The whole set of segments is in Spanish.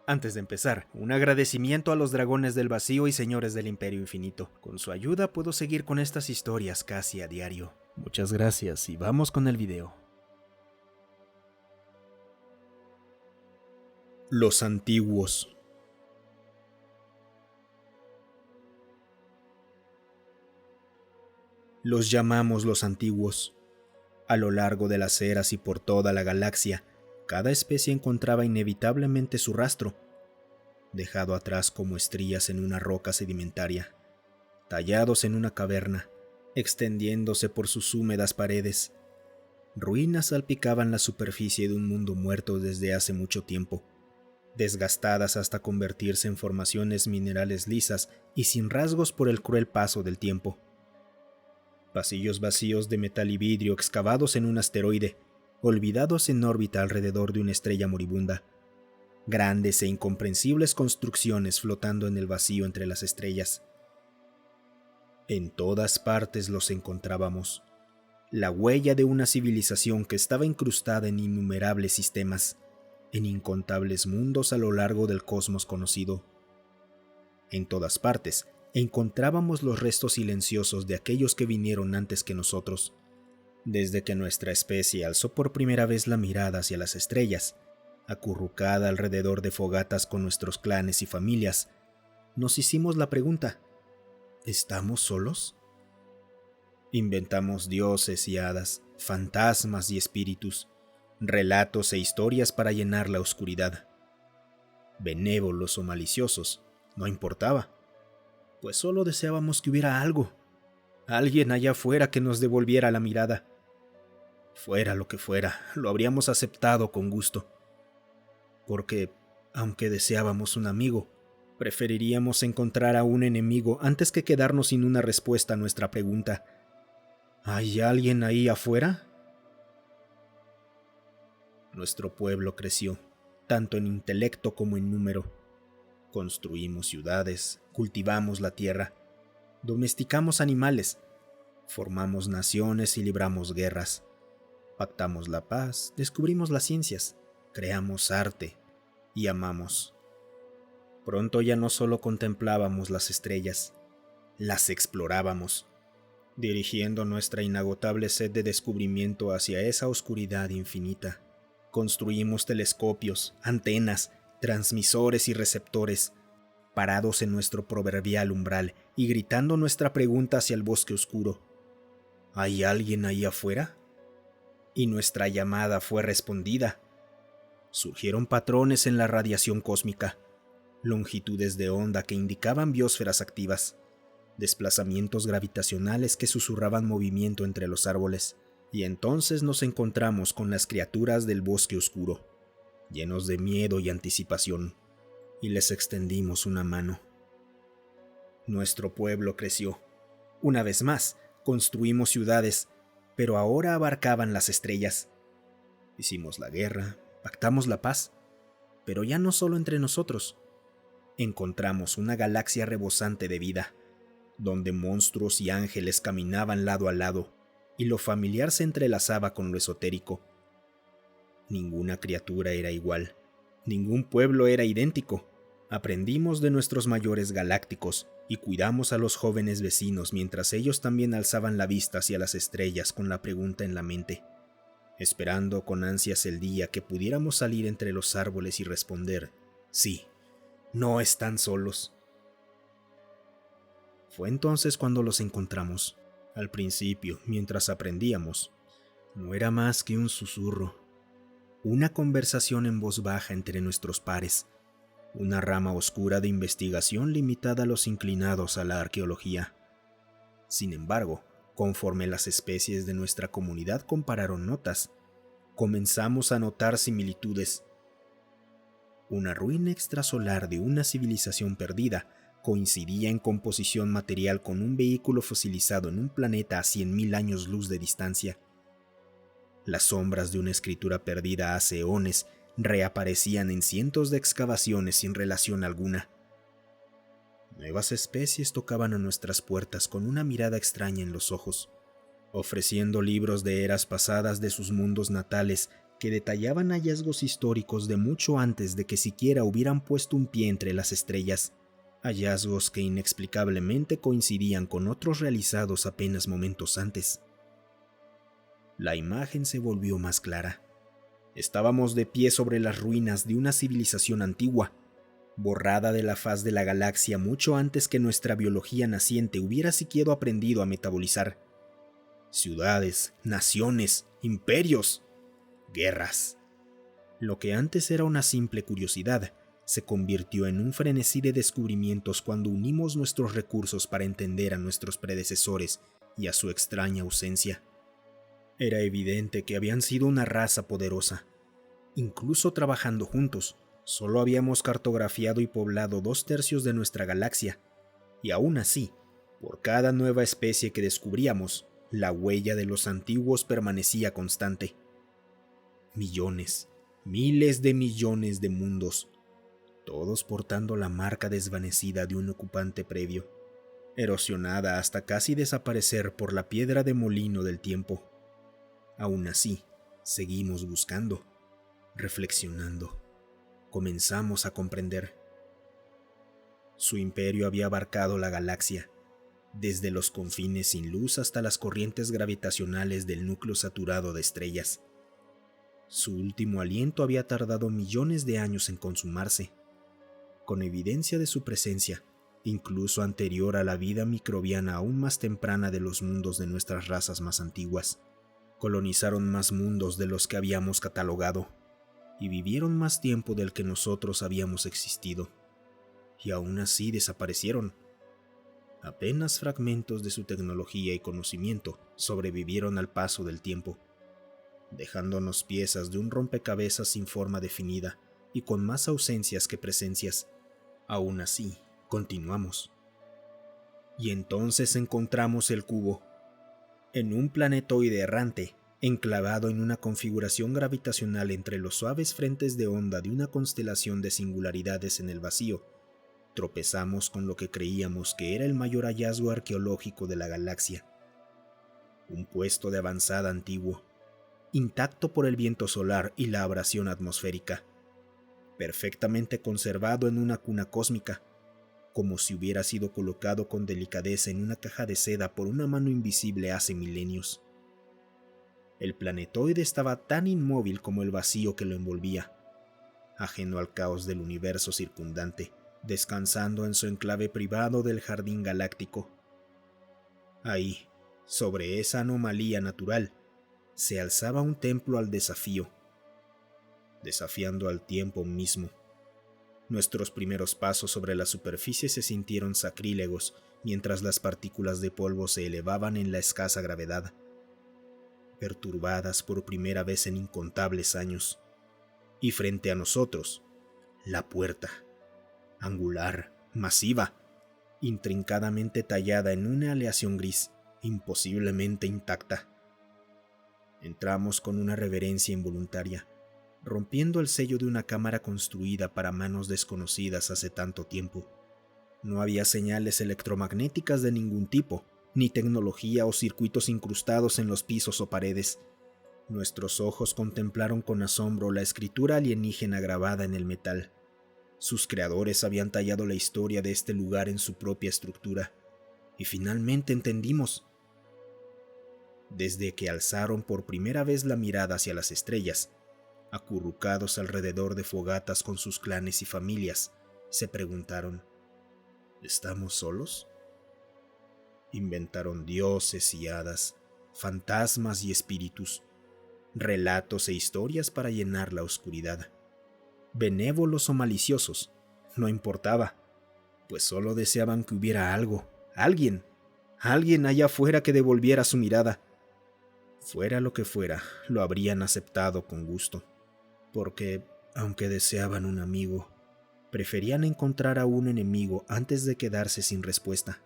Antes de empezar, un agradecimiento a los dragones del vacío y señores del Imperio Infinito. Con su ayuda puedo seguir con estas historias casi a diario. Muchas gracias y vamos con el video. Los antiguos. Los llamamos los antiguos. A lo largo de las eras y por toda la galaxia, cada especie encontraba inevitablemente su rastro, dejado atrás como estrías en una roca sedimentaria, tallados en una caverna, extendiéndose por sus húmedas paredes. Ruinas salpicaban la superficie de un mundo muerto desde hace mucho tiempo, desgastadas hasta convertirse en formaciones minerales lisas y sin rasgos por el cruel paso del tiempo. Pasillos vacíos de metal y vidrio excavados en un asteroide, olvidados en órbita alrededor de una estrella moribunda. Grandes e incomprensibles construcciones flotando en el vacío entre las estrellas. En todas partes los encontrábamos. La huella de una civilización que estaba incrustada en innumerables sistemas, en incontables mundos a lo largo del cosmos conocido. En todas partes encontrábamos los restos silenciosos de aquellos que vinieron antes que nosotros. Desde que nuestra especie alzó por primera vez la mirada hacia las estrellas, acurrucada alrededor de fogatas con nuestros clanes y familias, nos hicimos la pregunta: ¿estamos solos? Inventamos dioses y hadas, fantasmas y espíritus, relatos e historias para llenar la oscuridad. Benévolos o maliciosos, no importaba, pues solo deseábamos que hubiera algo, alguien allá afuera que nos devolviera la mirada. Fuera lo que fuera, lo habríamos aceptado con gusto. Porque, aunque deseábamos un amigo, preferiríamos encontrar a un enemigo antes que quedarnos sin una respuesta a nuestra pregunta: ¿hay alguien ahí afuera? Nuestro pueblo creció, tanto en intelecto como en número. Construimos ciudades, cultivamos la tierra, domesticamos animales, formamos naciones y libramos guerras. Pactamos la paz, descubrimos las ciencias, creamos arte y amamos. Pronto ya no solo contemplábamos las estrellas, las explorábamos, dirigiendo nuestra inagotable sed de descubrimiento hacia esa oscuridad infinita. Construimos telescopios, antenas, transmisores y receptores, parados en nuestro proverbial umbral y gritando nuestra pregunta hacia el bosque oscuro: ¿hay alguien ahí afuera? Y nuestra llamada fue respondida. Surgieron patrones en la radiación cósmica, longitudes de onda que indicaban biosferas activas, desplazamientos gravitacionales que susurraban movimiento entre los árboles, y entonces nos encontramos con las criaturas del bosque oscuro, llenos de miedo y anticipación, y les extendimos una mano. Nuestro pueblo creció. Una vez más, construimos ciudades, pero ahora abarcaban las estrellas. Hicimos la guerra, pactamos la paz, pero ya no solo entre nosotros. Encontramos una galaxia rebosante de vida, donde monstruos y ángeles caminaban lado a lado, y lo familiar se entrelazaba con lo esotérico. Ninguna criatura era igual, ningún pueblo era idéntico. Aprendimos de nuestros mayores galácticos y cuidamos a los jóvenes vecinos mientras ellos también alzaban la vista hacia las estrellas con la pregunta en la mente, esperando con ansias el día que pudiéramos salir entre los árboles y responder: sí, no están solos. Fue entonces cuando los encontramos. Al principio, mientras aprendíamos, no era más que un susurro, una conversación en voz baja entre nuestros pares, una rama oscura de investigación limitada a los inclinados a la arqueología. Sin embargo, conforme las especies de nuestra comunidad compararon notas, comenzamos a notar similitudes. Una ruina extrasolar de una civilización perdida coincidía en composición material con un vehículo fosilizado en un planeta a 100.000 años luz de distancia. Las sombras de una escritura perdida hace eones reaparecían en cientos de excavaciones sin relación alguna. Nuevas especies tocaban a nuestras puertas con una mirada extraña en los ojos, ofreciendo libros de eras pasadas de sus mundos natales que detallaban hallazgos históricos de mucho antes de que siquiera hubieran puesto un pie entre las estrellas, hallazgos que inexplicablemente coincidían con otros realizados apenas momentos antes. La imagen se volvió más clara. Estábamos de pie sobre las ruinas de una civilización antigua, borrada de la faz de la galaxia mucho antes que nuestra biología naciente hubiera siquiera aprendido a metabolizar. Ciudades, naciones, imperios, guerras. Lo que antes era una simple curiosidad se convirtió en un frenesí de descubrimientos cuando unimos nuestros recursos para entender a nuestros predecesores y a su extraña ausencia. Era evidente que habían sido una raza poderosa. Incluso trabajando juntos, solo habíamos cartografiado y poblado 2/3 de nuestra galaxia, y aún así, por cada nueva especie que descubríamos, la huella de los antiguos permanecía constante. Millones, miles de millones de mundos, todos portando la marca desvanecida de un ocupante previo, erosionada hasta casi desaparecer por la piedra de molino del tiempo. Aún así, seguimos buscando, reflexionando. Comenzamos a comprender. Su imperio había abarcado la galaxia, desde los confines sin luz hasta las corrientes gravitacionales del núcleo saturado de estrellas. Su último aliento había tardado millones de años en consumarse, con evidencia de su presencia, incluso anterior a la vida microbiana aún más temprana de los mundos de nuestras razas más antiguas. Colonizaron más mundos de los que habíamos catalogado, y vivieron más tiempo del que nosotros habíamos existido, y aún así desaparecieron. Apenas fragmentos de su tecnología y conocimiento sobrevivieron al paso del tiempo, dejándonos piezas de un rompecabezas sin forma definida y con más ausencias que presencias. Aún así, continuamos. Y entonces encontramos el cubo, en un planetoide errante, enclavado en una configuración gravitacional entre los suaves frentes de onda de una constelación de singularidades en el vacío. Tropezamos con lo que creíamos que era el mayor hallazgo arqueológico de la galaxia. Un puesto de avanzada antiguo, intacto por el viento solar y la abrasión atmosférica, perfectamente conservado en una cuna cósmica, como si hubiera sido colocado con delicadeza en una caja de seda por una mano invisible hace milenios. El planetoide estaba tan inmóvil como el vacío que lo envolvía, ajeno al caos del universo circundante, descansando en su enclave privado del jardín galáctico. Ahí, sobre esa anomalía natural, se alzaba un templo al desafío, desafiando al tiempo mismo. Nuestros primeros pasos sobre la superficie se sintieron sacrílegos mientras las partículas de polvo se elevaban en la escasa gravedad, perturbadas por primera vez en incontables años. Y frente a nosotros, la puerta, angular, masiva, intrincadamente tallada en una aleación gris, imposiblemente intacta. Entramos con una reverencia involuntaria, rompiendo el sello de una cámara construida para manos desconocidas hace tanto tiempo. No había señales electromagnéticas de ningún tipo, ni tecnología o circuitos incrustados en los pisos o paredes. Nuestros ojos contemplaron con asombro la escritura alienígena grabada en el metal. Sus creadores habían tallado la historia de este lugar en su propia estructura, y finalmente entendimos. Desde que alzaron por primera vez la mirada hacia las estrellas, acurrucados alrededor de fogatas con sus clanes y familias, se preguntaron, ¿estamos solos? Inventaron dioses y hadas, fantasmas y espíritus, relatos e historias para llenar la oscuridad. Benévolos o maliciosos, no importaba, pues solo deseaban que hubiera algo, alguien allá afuera que devolviera su mirada. Fuera lo que fuera, lo habrían aceptado con gusto, porque, aunque deseaban un amigo, preferían encontrar a un enemigo antes de quedarse sin respuesta.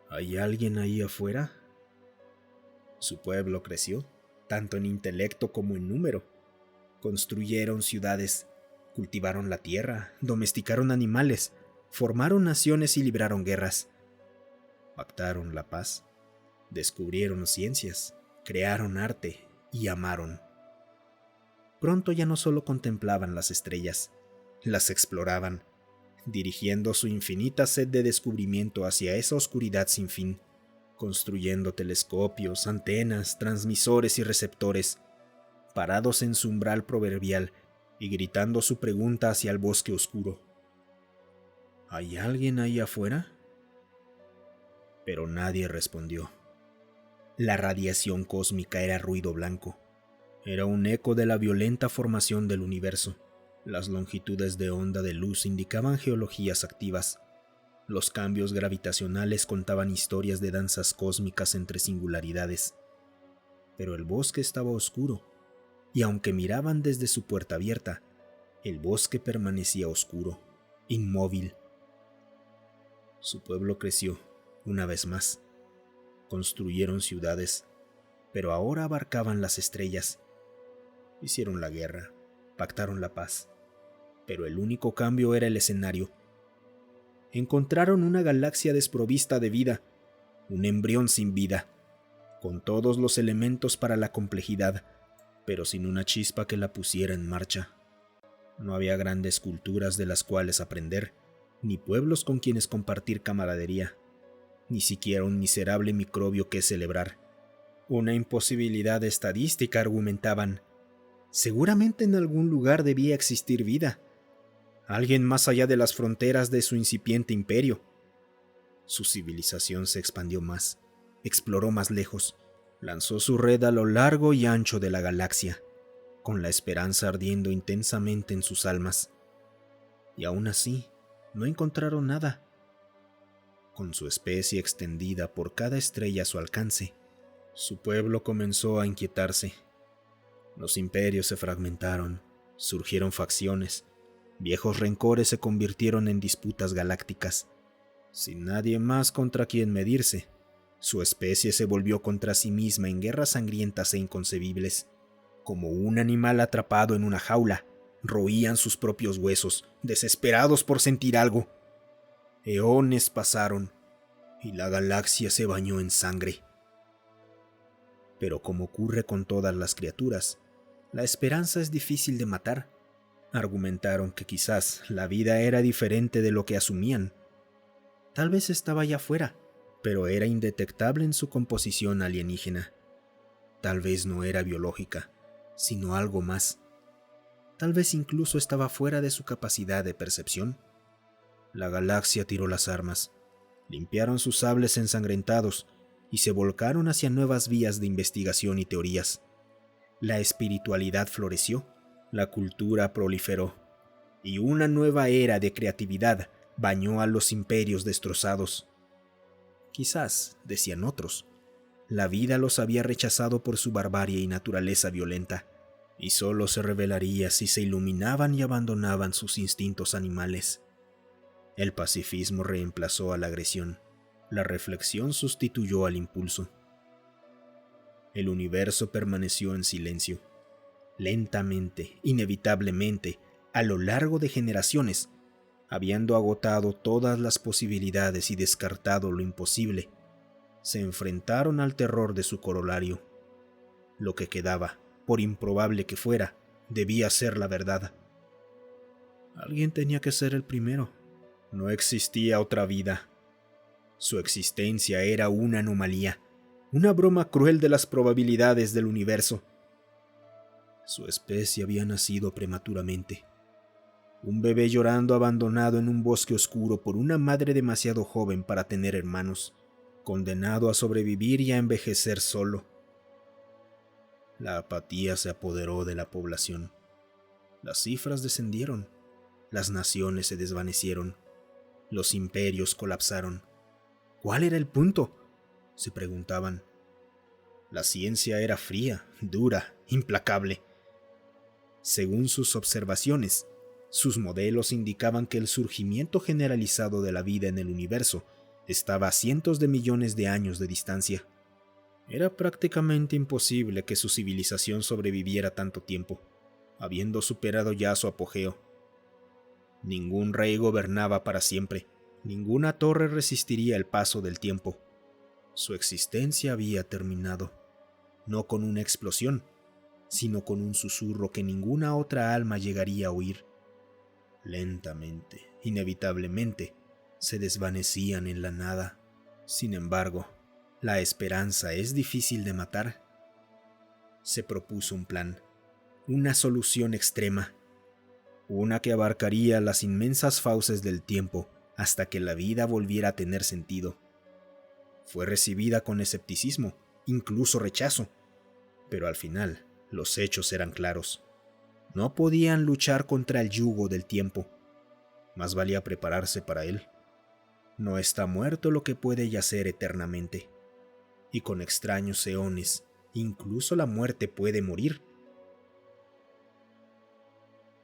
¿Hay alguien ahí afuera? Su pueblo creció, tanto en intelecto como en número. Construyeron ciudades, cultivaron la tierra, domesticaron animales, formaron naciones y libraron guerras. Pactaron la paz, descubrieron ciencias, crearon arte y amaron. Pronto ya no solo contemplaban las estrellas, las exploraban, dirigiendo su infinita sed de descubrimiento hacia esa oscuridad sin fin, construyendo telescopios, antenas, transmisores y receptores, parados en su umbral proverbial y gritando su pregunta hacia el bosque oscuro. ¿Hay alguien ahí afuera? Pero nadie respondió. La radiación cósmica era ruido blanco. Era un eco de la violenta formación del universo. Las longitudes de onda de luz indicaban geologías activas. Los cambios gravitacionales contaban historias de danzas cósmicas entre singularidades. Pero el bosque estaba oscuro, y aunque miraban desde su puerta abierta, el bosque permanecía oscuro, inmóvil. Su pueblo creció, una vez más. Construyeron ciudades, pero ahora abarcaban las estrellas. Hicieron la guerra, pactaron la paz, pero el único cambio era el escenario. Encontraron una galaxia desprovista de vida, un embrión sin vida, con todos los elementos para la complejidad, pero sin una chispa que la pusiera en marcha. No había grandes culturas de las cuales aprender, ni pueblos con quienes compartir camaradería, ni siquiera un miserable microbio que celebrar. Una imposibilidad estadística, argumentaban. Seguramente en algún lugar debía existir vida, alguien más allá de las fronteras de su incipiente imperio. Su civilización se expandió más, exploró más lejos, lanzó su red a lo largo y ancho de la galaxia, con la esperanza ardiendo intensamente en sus almas. Y aún así, no encontraron nada. Con su especie extendida por cada estrella a su alcance, su pueblo comenzó a inquietarse. Los imperios se fragmentaron, surgieron facciones, viejos rencores se convirtieron en disputas galácticas. Sin nadie más contra quien medirse, su especie se volvió contra sí misma en guerras sangrientas e inconcebibles. Como un animal atrapado en una jaula, roían sus propios huesos, desesperados por sentir algo. Eones pasaron, y la galaxia se bañó en sangre. Pero como ocurre con todas las criaturas, la esperanza es difícil de matar. Argumentaron que quizás la vida era diferente de lo que asumían. Tal vez estaba allá afuera, pero era indetectable en su composición alienígena. Tal vez no era biológica, sino algo más. Tal vez incluso estaba fuera de su capacidad de percepción. La galaxia tiró las armas, limpiaron sus sables ensangrentados y se volcaron hacia nuevas vías de investigación y teorías. La espiritualidad floreció, la cultura proliferó, y una nueva era de creatividad bañó a los imperios destrozados. Quizás, decían otros, la vida los había rechazado por su barbarie y naturaleza violenta, y solo se revelaría si se iluminaban y abandonaban sus instintos animales. El pacifismo reemplazó a la agresión, la reflexión sustituyó al impulso. El universo permaneció en silencio. Lentamente, inevitablemente, a lo largo de generaciones, habiendo agotado todas las posibilidades y descartado lo imposible, se enfrentaron al terror de su corolario. Lo que quedaba, por improbable que fuera, debía ser la verdad. Alguien tenía que ser el primero. No existía otra vida. Su existencia era una anomalía, una broma cruel de las probabilidades del universo. Su especie había nacido prematuramente. Un bebé llorando abandonado en un bosque oscuro por una madre demasiado joven para tener hermanos, condenado a sobrevivir y a envejecer solo. La apatía se apoderó de la población. Las cifras descendieron, las naciones se desvanecieron, los imperios colapsaron. ¿Cuál era el punto?, se preguntaban. La ciencia era fría, dura, implacable. Según sus observaciones, sus modelos indicaban que el surgimiento generalizado de la vida en el universo estaba a cientos de millones de años de distancia. Era prácticamente imposible que su civilización sobreviviera tanto tiempo, habiendo superado ya su apogeo. Ningún rey gobernaba para siempre, ninguna torre resistiría el paso del tiempo. Su existencia había terminado, no con una explosión, sino con un susurro que ninguna otra alma llegaría a oír. Lentamente, inevitablemente, se desvanecían en la nada. Sin embargo, la esperanza es difícil de matar. Se propuso un plan, una solución extrema, una que abarcaría las inmensas fauces del tiempo hasta que la vida volviera a tener sentido. Fue recibida con escepticismo, incluso rechazo, pero al final los hechos eran claros. No podían luchar contra el yugo del tiempo. Más valía prepararse para él. No está muerto lo que puede yacer eternamente. Y con extraños eones, incluso la muerte puede morir.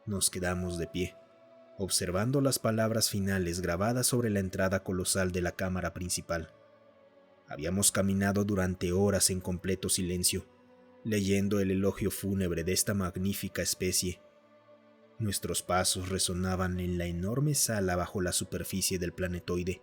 Nos quedamos de pie, observando las palabras finales grabadas sobre la entrada colosal de la cámara principal. Habíamos caminado durante horas en completo silencio, leyendo el elogio fúnebre de esta magnífica especie. Nuestros pasos resonaban en la enorme sala bajo la superficie del planetoide,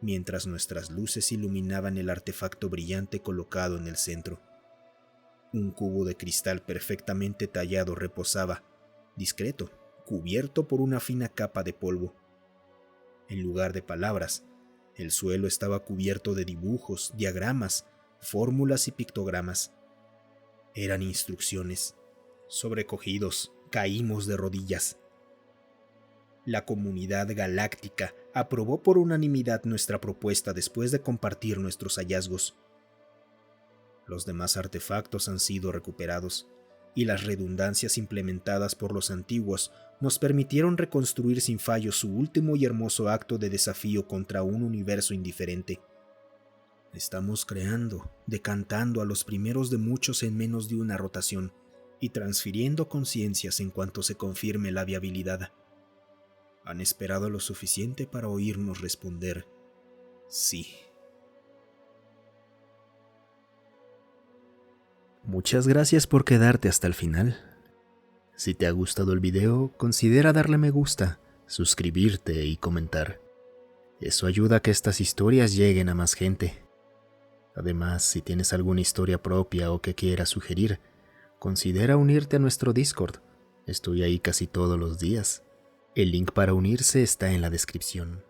mientras nuestras luces iluminaban el artefacto brillante colocado en el centro. Un cubo de cristal perfectamente tallado reposaba, discreto, cubierto por una fina capa de polvo. En lugar de palabras, el suelo estaba cubierto de dibujos, diagramas, fórmulas y pictogramas. Eran instrucciones. Sobrecogidos, caímos de rodillas. La comunidad galáctica aprobó por unanimidad nuestra propuesta después de compartir nuestros hallazgos. Los demás artefactos han sido recuperados, y las redundancias implementadas por los antiguos nos permitieron reconstruir sin fallo su último y hermoso acto de desafío contra un universo indiferente. Estamos creando, decantando a los primeros de muchos en menos de una rotación, y transfiriendo conciencias en cuanto se confirme la viabilidad. Han esperado lo suficiente para oírnos responder sí. Muchas gracias por quedarte hasta el final. Si te ha gustado el video, considera darle me gusta, suscribirte y comentar. Eso ayuda a que estas historias lleguen a más gente. Además, si tienes alguna historia propia o que quieras sugerir, considera unirte a nuestro Discord. Estoy ahí casi todos los días. El link para unirse está en la descripción.